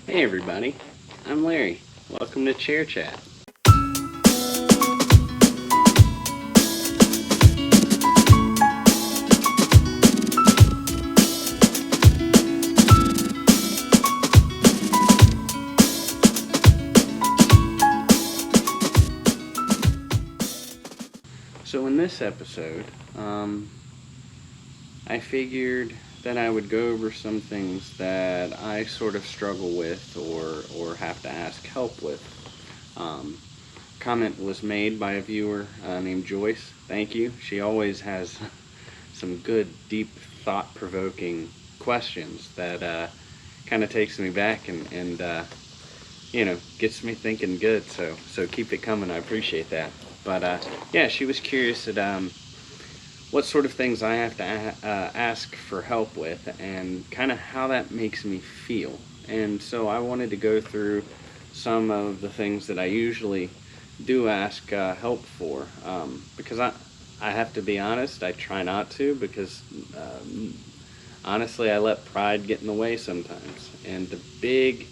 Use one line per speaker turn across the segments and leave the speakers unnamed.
Hey everybody, I'm Larry. Welcome to Chair Chat. So in this episode, I figured that I would go over some things that I sort of struggle with or have to ask help with. Comment was made by a viewer named Joyce. Thank you. She always has some good, deep, thought-provoking questions that kind of takes me back and gets me thinking good. So keep it coming. I appreciate that. But yeah, she was curious at what sort of things I have to ask for help with and kind of how that makes me feel. And so I wanted to go through some of the things that I usually do ask help for, because I have to be honest, I try not to, because honestly I let pride get in the way sometimes. And the big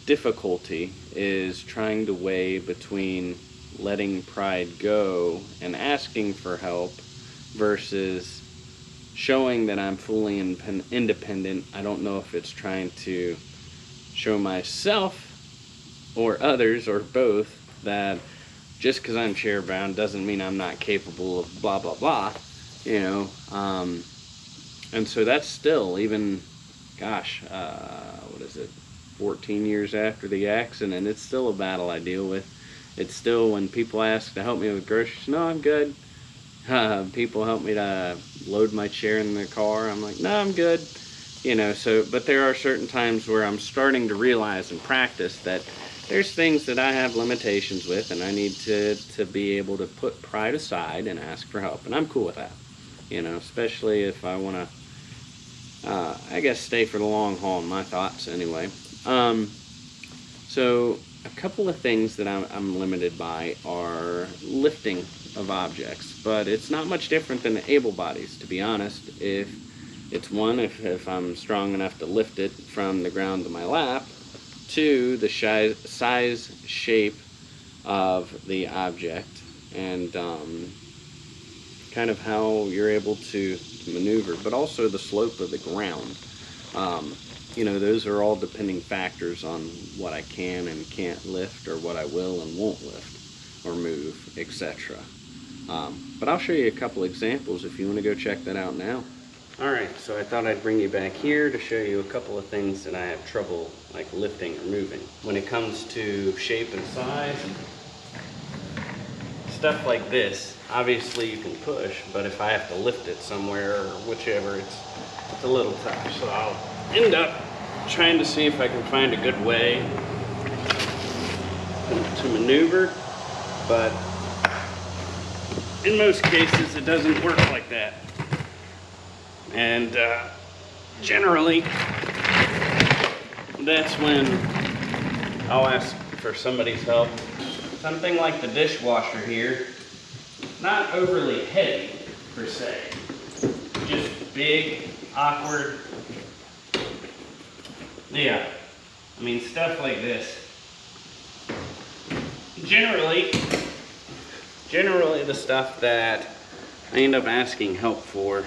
difficulty is trying to weigh between letting pride go and asking for help versus showing that I'm fully independent. I don't know if it's trying to show myself or others or both that just because I'm chair bound doesn't mean I'm not capable of blah blah blah, and so that's still, even, gosh, what is it, 14 years after the accident, it's still a battle I deal with. It's still, when people ask to help me with groceries, no, I'm good. People help me to load my chair in the car, I'm like, no, I'm good. But there are certain times where I'm starting to realize and practice that there's things that I have limitations with, and I need to be able to put pride aside and ask for help. And I'm cool with that, especially if I want to, I guess, stay for the long haul in my thoughts anyway. So a couple of things that I'm limited by are lifting of objects, but it's not much different than the able bodies, to be honest. If I'm strong enough to lift it from the ground to my lap, to the size, shape of the object, and kind of how you're able to maneuver, but also the slope of the ground. Those are all depending factors on what I can and can't lift, or what I will and won't lift or move, etc. But I'll show you a couple examples if you want to go check that out now. Alright, so I thought I'd bring you back here to show you a couple of things that I have trouble like lifting or moving. When it comes to shape and size, stuff like this, obviously you can push, but if I have to lift it somewhere or whichever, it's a little tough. So I'll end up trying to see if I can find a good way to maneuver, but in most cases it doesn't work like that. And generally, that's when I'll ask for somebody's help. Something like the dishwasher here, not overly heavy per se, just big, awkward. Yeah, I mean, stuff like this. Generally the stuff that I end up asking help for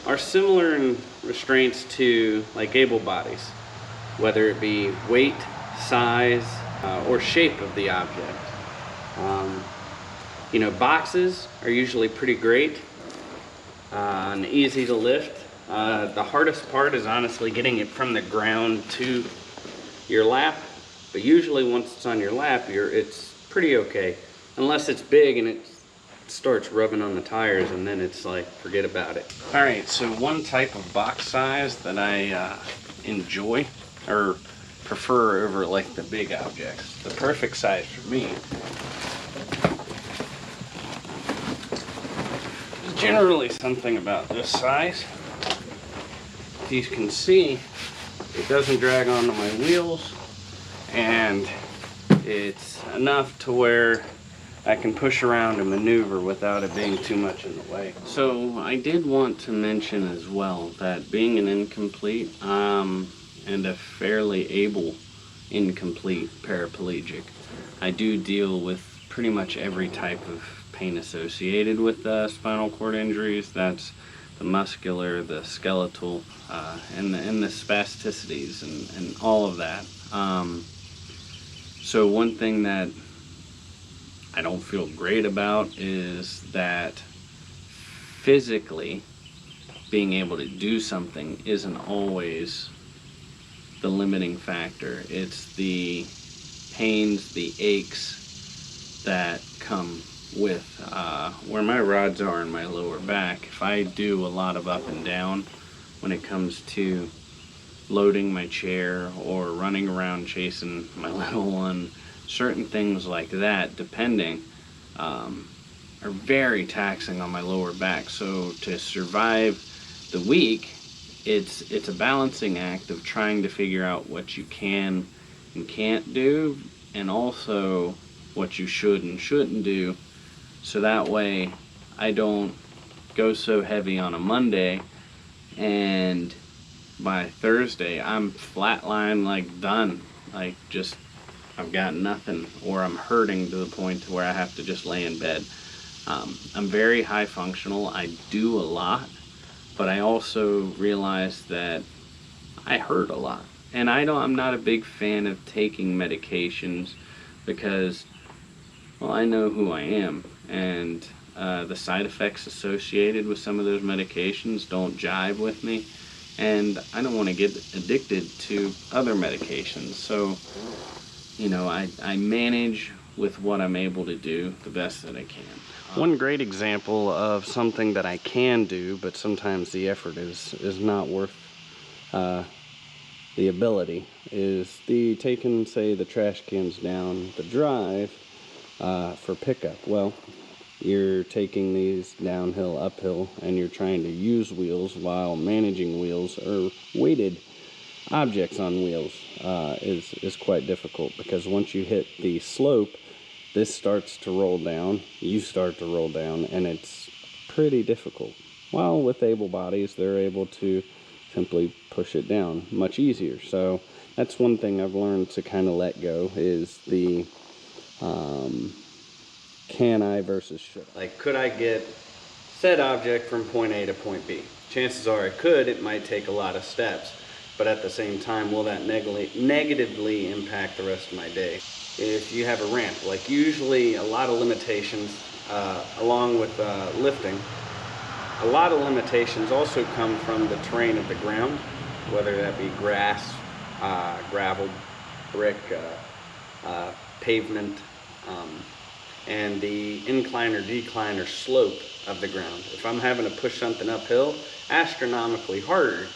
are similar in restraints to like able bodies, whether it be weight, size, or shape of the object. Boxes are usually pretty great and easy to lift. The hardest part is honestly getting it from the ground to your lap, but usually once it's on your lap, it's pretty okay, unless it's big and it starts rubbing on the tires, and then it's like, forget about it. Alright, so one type of box size that I enjoy or prefer over like the big objects, the perfect size for me, is generally something about this size. As you can see, it doesn't drag onto my wheels, and it's enough to where I can push around and maneuver without it being too much in the way. So I did want to mention as well that being an incomplete, and a fairly able incomplete paraplegic. I do deal with pretty much every type of pain associated with spinal cord injuries. That's the muscular, the skeletal, and the spasticities and all of that. So one thing that I don't feel great about is that physically being able to do something isn't always the limiting factor. It's the pains, the aches that come with where my rods are in my lower back. If I do a lot of up and down when it comes to loading my chair or running around chasing my little one, certain things like that, depending, are very taxing on my lower back. So to survive the week, it's a balancing act of trying to figure out what you can and can't do, and also what you should and shouldn't do, so that way I don't go so heavy on a Monday and by Thursday I'm flatline, like done, like just I've got nothing, or I'm hurting to the point to where I have to just lay in bed. I'm very high functional. I do a lot, but I also realize that I hurt a lot. And I'm not a big fan of taking medications because, well, I know who I am, and the side effects associated with some of those medications don't jive with me, and I don't want to get addicted to other medications. So, you know, I manage with what I'm able to do the best that I can. One great example of something that I can do, but sometimes the effort is not worth the ability, is taking, say, the trash cans down the drive for pickup. Well, you're taking these downhill, uphill, and you're trying to use wheels while managing wheels, or weighted objects on wheels is quite difficult, because once you hit the slope, this starts to roll down, you start to roll down, and it's pretty difficult. While with able bodies, they're able to simply push it down much easier. So that's one thing I've learned to kind of let go, is the can I versus should I. Like, could I get said object from point A to point B? Chances are I could. It might take a lot of steps, but at the same time, will that negatively impact the rest of my day? If you have a ramp, like usually a lot of limitations, along with lifting, a lot of limitations also come from the terrain of the ground, whether that be grass, gravel, brick, pavement, and the incline or decline or slope of the ground. If I'm having to push something uphill, astronomically harder,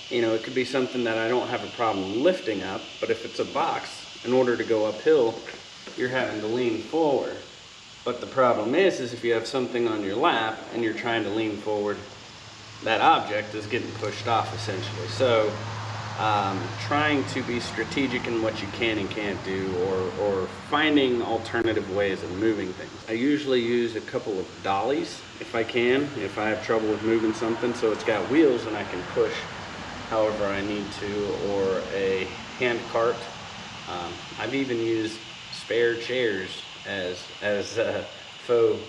you know, it could be something that I don't have a problem lifting up, but if it's a box, in order to go uphill, you're having to lean forward. But the problem is if you have something on your lap and you're trying to lean forward, that object is getting pushed off essentially. So trying to be strategic in what you can and can't do, or finding alternative ways of moving things. I usually use a couple of dollies if I can, if I have trouble with moving something, so it's got wheels and I can push however I need to, or a hand cart. I've even used spare chairs as faux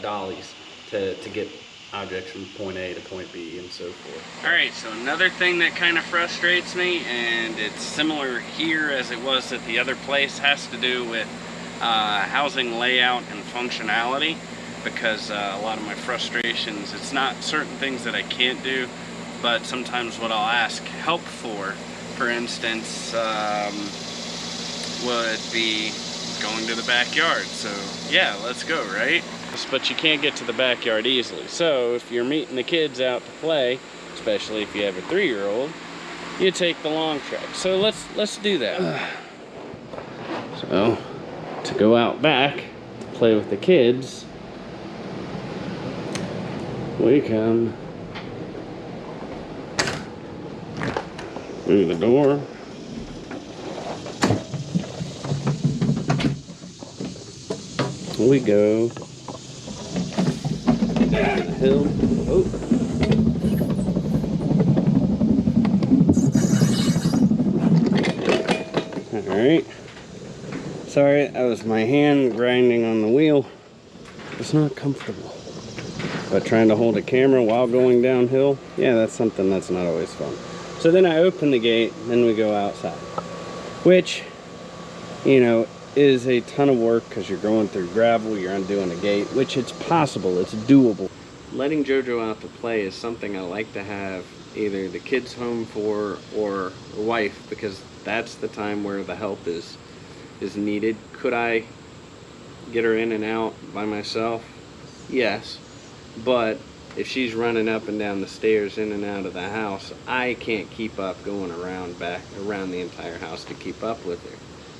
dollies to get objects from point A to point B and so forth. Alright, so another thing that kind of frustrates me, and it's similar here as it was at the other place, has to do with housing layout and functionality, because a lot of my frustrations, it's not certain things that I can't do, but sometimes what I'll ask help for instance, would be going to the backyard. So yeah, let's go, right? But you can't get to the backyard easily. So if you're meeting the kids out to play, especially if you have a 3-year-old, you take the long track. So let's do that. So to go out back to play with the kids, we come through the door. We go down the hill. Oh. Alright. Sorry, that was my hand grinding on the wheel. It's not comfortable. But trying to hold a camera while going downhill, yeah, that's something that's not always fun. So then I open the gate, then we go outside. Which, you know, is a ton of work because you're going through gravel, you're undoing a gate, which it's possible, it's doable. Letting JoJo out to play is something I like to have either the kids home for or a wife, because that's the time where the help is needed. Could I get her in and out by myself? Yes. But if she's running up and down the stairs in and out of the house, I can't keep up going around the entire house to keep up with her.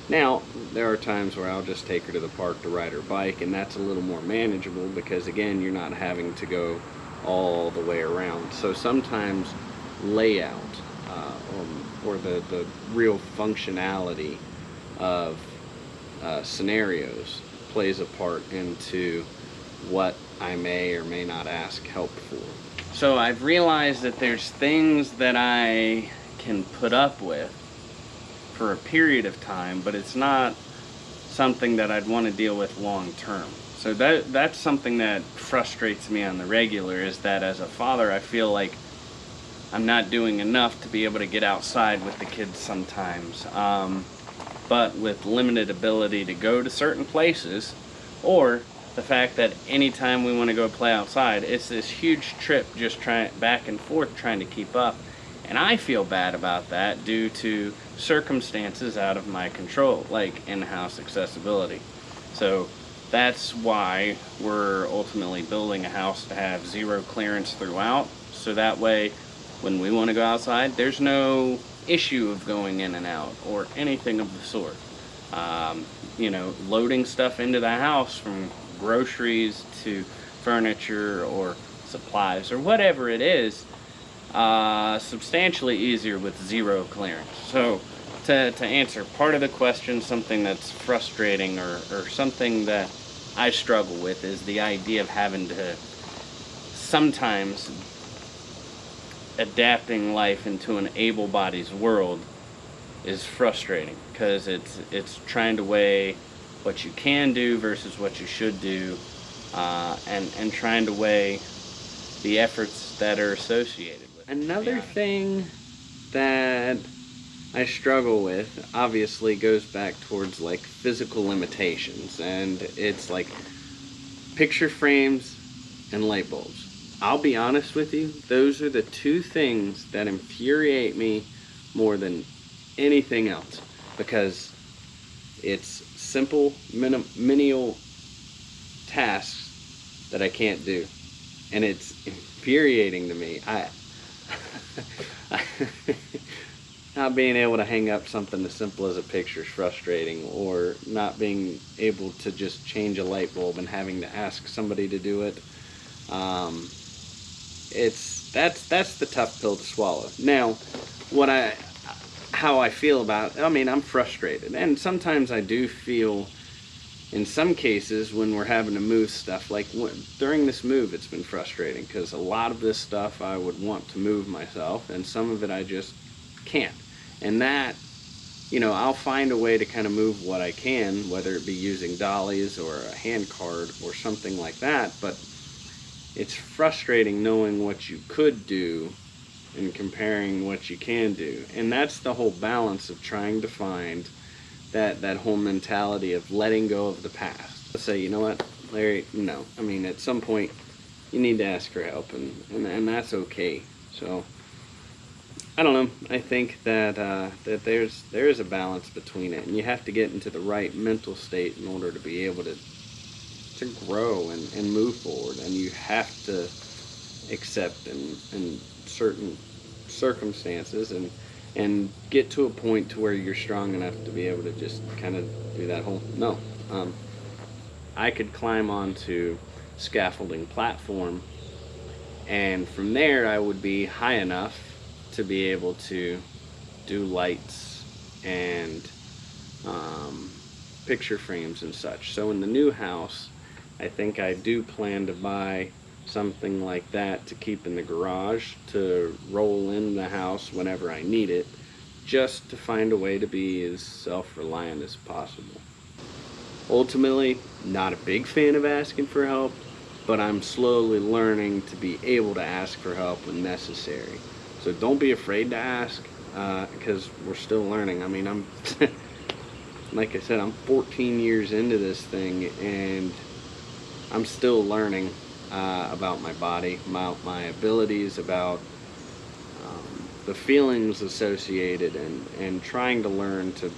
Now, there are times where I'll just take her to the park to ride her bike, and that's a little more manageable because, again, you're not having to go all the way around. So sometimes layout or the real functionality of scenarios plays a part into what I may or may not ask help for. So I've realized that there's things that I can put up with for a period of time, but it's not something that I'd want to deal with long term. So that's something that frustrates me on the regular, is that as a father I feel like I'm not doing enough to be able to get outside with the kids sometimes. But with limited ability to go to certain places, or the fact that anytime we want to go play outside, it's this huge trip just back and forth trying to keep up. And I feel bad about that due to circumstances out of my control, like in-house accessibility. So that's why we're ultimately building a house to have zero clearance throughout, so that way when we want to go outside, there's no issue of going in and out or anything of the sort. You know, loading stuff into the house, from groceries to furniture or supplies or whatever it is, substantially easier with zero clearance. So to answer part of the question, something that's frustrating or something that I struggle with is the idea of having to sometimes adapting life into an able-body's world is frustrating, because it's trying to weigh what you can do versus what you should do, and trying to weigh the efforts that are associated with it. Another thing that I struggle with obviously goes back towards like physical limitations, and it's like picture frames and light bulbs. I'll be honest with you, those are the two things that infuriate me more than anything else, because it's simple, menial tasks that I can't do, and it's infuriating to me. Not being able to hang up something as simple as a picture is frustrating, or not being able to just change a light bulb and having to ask somebody to do it. That's the tough pill to swallow. Now, how I feel about it, I mean, I'm frustrated, and sometimes I do feel, in some cases, when we're having to move stuff, like during this move, it's been frustrating because a lot of this stuff I would want to move myself, and some of it I just can't. And that, you know, I'll find a way to kind of move what I can, whether it be using dollies or a hand cart or something like that, but it's frustrating knowing what you could do and comparing what you can do. And that's the whole balance of trying to find that whole mentality of letting go of the past. Say, you know what, Larry, no. I mean, at some point, you need to ask for help, and that's okay. So, I don't know. I think that there is a balance between it, and you have to get into the right mental state in order to be able to grow and move forward, and you have to accept in certain circumstances and get to a point to where you're strong enough to be able to just kind of do that whole I could climb onto scaffolding platform, and from there I would be high enough to be able to do lights and picture frames and such. So in the new house, I think I do plan to buy something like that to keep in the garage to roll in the house whenever I need it, just to find a way to be as self-reliant as possible. Ultimately, not a big fan of asking for help, but I'm slowly learning to be able to ask for help when necessary. So don't be afraid to ask, because we're still learning. I mean, I'm, like I said, I'm 14 years into this thing, and I'm still learning about my body, about my abilities, about the feelings associated, and trying to learn to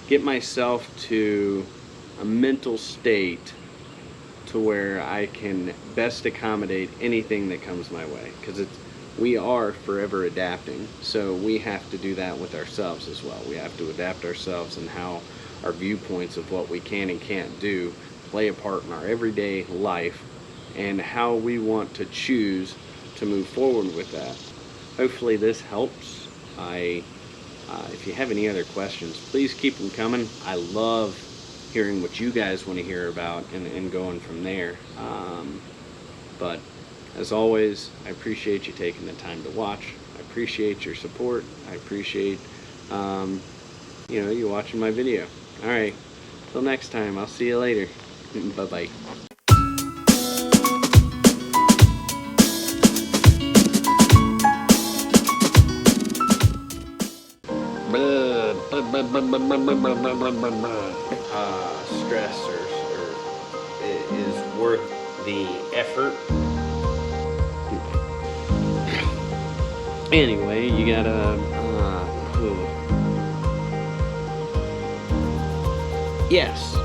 get myself to a mental state to where I can best accommodate anything that comes my way. Because we are forever adapting, so we have to do that with ourselves as well. We have to adapt ourselves and how our viewpoints of what we can and can't do play a part in our everyday life, and how we want to choose to move forward with that. Hopefully this helps. If you have any other questions, please keep them coming. I love hearing what you guys want to hear about, and going from there. But as always, I appreciate you taking the time to watch. I appreciate your support. I appreciate you watching my video. All right, till next time, I'll see you later. Bye bye. Stress is worth the effort. Anyway, you gotta yes.